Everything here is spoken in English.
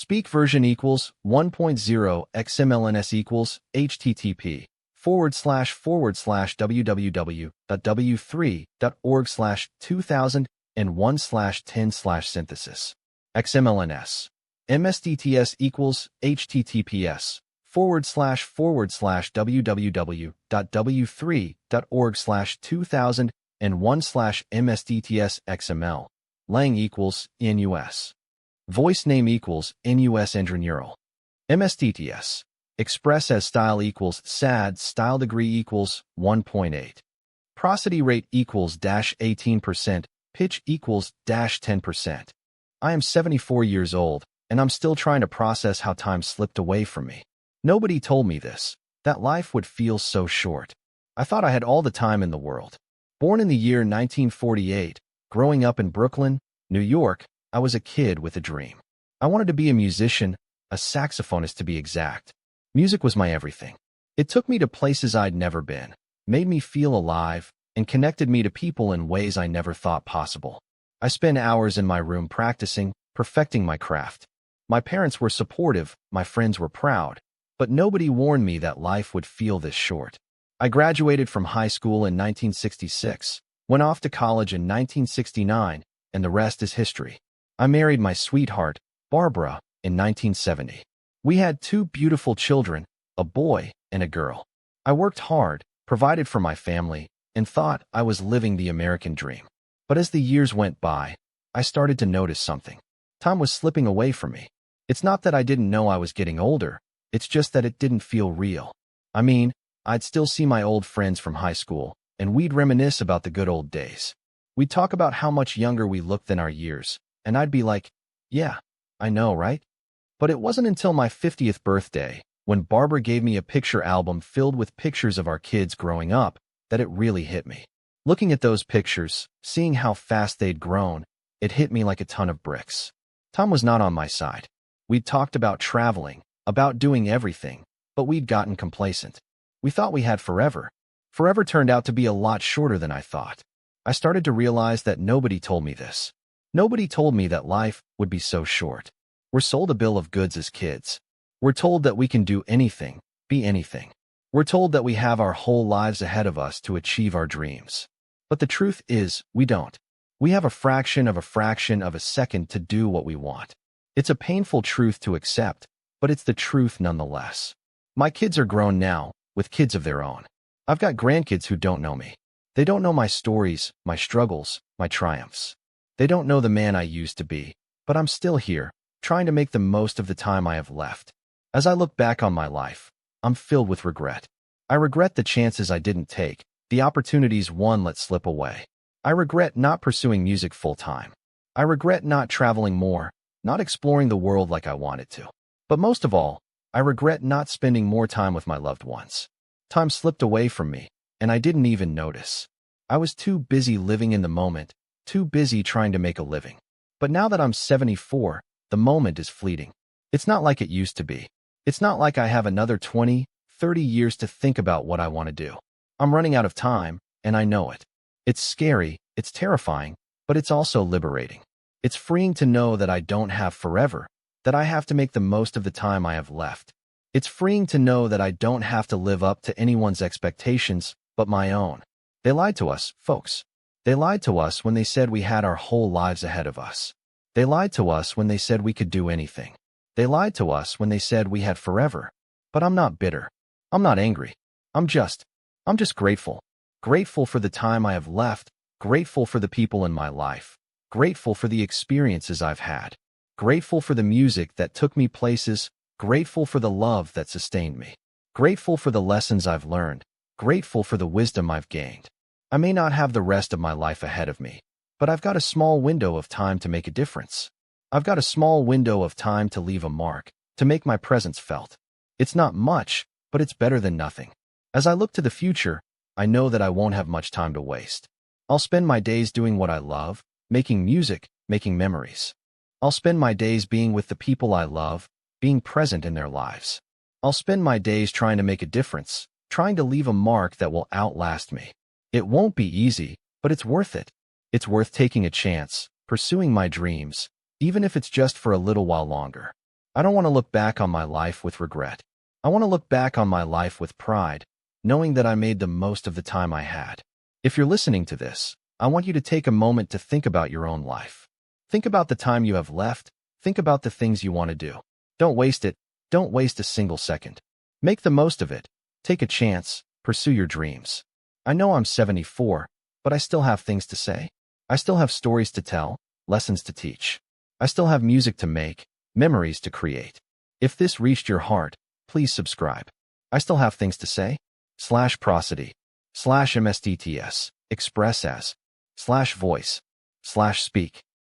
Speak version equals 1.0 XMLNS equals http://www.w3.org/2001/10/synthesis. XMLNS. MSDTS equals https://www.w3.org/2001/MSDTS Lang equals NUS. Voice name equals NUS Neural. MSDTS. Express as style equals SAD. Style degree equals 1.8. Prosody rate equals -18%. Pitch equals -10%. I am 74 years old, and I'm still trying to process how time slipped away from me. Nobody told me this, that life would feel so short. I thought I had all the time in the world. Born in the year 1948, growing up in Brooklyn, New York, I was a kid with a dream. I wanted to be a musician, a saxophonist to be exact. Music was my everything. It took me to places I'd never been, made me feel alive, and connected me to people in ways I never thought possible. I spent hours in my room practicing, perfecting my craft. My parents were supportive, my friends were proud, but nobody warned me that life would feel this short. I graduated from high school in 1966, went off to college in 1969, and the rest is history. I married my sweetheart, Barbara, in 1970. We had 2 beautiful children, a boy and a girl. I worked hard, provided for my family, and thought I was living the American dream. But as the years went by, I started to notice something. Time was slipping away from me. It's not that I didn't know I was getting older, it's just that it didn't feel real. I mean, I'd still see my old friends from high school, and we'd reminisce about the good old days. We'd talk about how much younger we looked than our years, and I'd be like, yeah, I know, right? But it wasn't until my 50th birthday, when Barbara gave me a picture album filled with pictures of our kids growing up, that it really hit me. Looking at those pictures, seeing how fast they'd grown, it hit me like a ton of bricks. Time was not on my side. We'd talked about traveling, about doing everything, but we'd gotten complacent. We thought we had forever. Forever turned out to be a lot shorter than I thought. I started to realize that nobody told me this. Nobody told me that life would be so short. We're sold a bill of goods as kids. We're told that we can do anything, be anything. We're told that we have our whole lives ahead of us to achieve our dreams. But the truth is, we don't. We have a fraction of a second to do what we want. It's a painful truth to accept, but it's the truth nonetheless. My kids are grown now, with kids of their own. I've got grandkids who don't know me. They don't know my stories, my struggles, my triumphs. They don't know the man I used to be, but I'm still here, trying to make the most of the time I have left. As I look back on my life, I'm filled with regret. I regret the chances I didn't take, the opportunities one let slip away. I regret not pursuing music full-time. I regret not traveling more, not exploring the world like I wanted to. But most of all, I regret not spending more time with my loved ones. Time slipped away from me, and I didn't even notice. I was too busy living in the moment, too busy trying to make a living. But now that I'm 74, the moment is fleeting. It's not like it used to be. It's not like I have another 20, 30 years to think about what I want to do. I'm running out of time, and I know it. It's scary, it's terrifying, but it's also liberating. It's freeing to know that I don't have forever, that I have to make the most of the time I have left. It's freeing to know that I don't have to live up to anyone's expectations but my own. They lied to us, folks. They lied to us when they said we had our whole lives ahead of us. They lied to us when they said we could do anything. They lied to us when they said we had forever. But I'm not bitter. I'm not angry. I'm just grateful. Grateful for the time I have left, grateful for the people in my life, grateful for the experiences I've had, grateful for the music that took me places, grateful for the love that sustained me, grateful for the lessons I've learned, grateful for the wisdom I've gained. I may not have the rest of my life ahead of me, but I've got a small window of time to make a difference. I've got a small window of time to leave a mark, to make my presence felt. It's not much, but it's better than nothing. As I look to the future, I know that I won't have much time to waste. I'll spend my days doing what I love, making music, making memories. I'll spend my days being with the people I love, being present in their lives. I'll spend my days trying to make a difference, trying to leave a mark that will outlast me. It won't be easy, but it's worth it. It's worth taking a chance, pursuing my dreams, even if it's just for a little while longer. I don't want to look back on my life with regret. I want to look back on my life with pride, knowing that I made the most of the time I had. If you're listening to this, I want you to take a moment to think about your own life. Think about the time you have left. Think about the things you want to do. Don't waste it. Don't waste a single second. Make the most of it. Take a chance. Pursue your dreams. I know I'm 74, but I still have things to say. I still have stories to tell, lessons to teach. I still have music to make, memories to create. If this reached your heart, please subscribe. I still have things to say. /prosody. /mstts. Express as. /voice. /speak.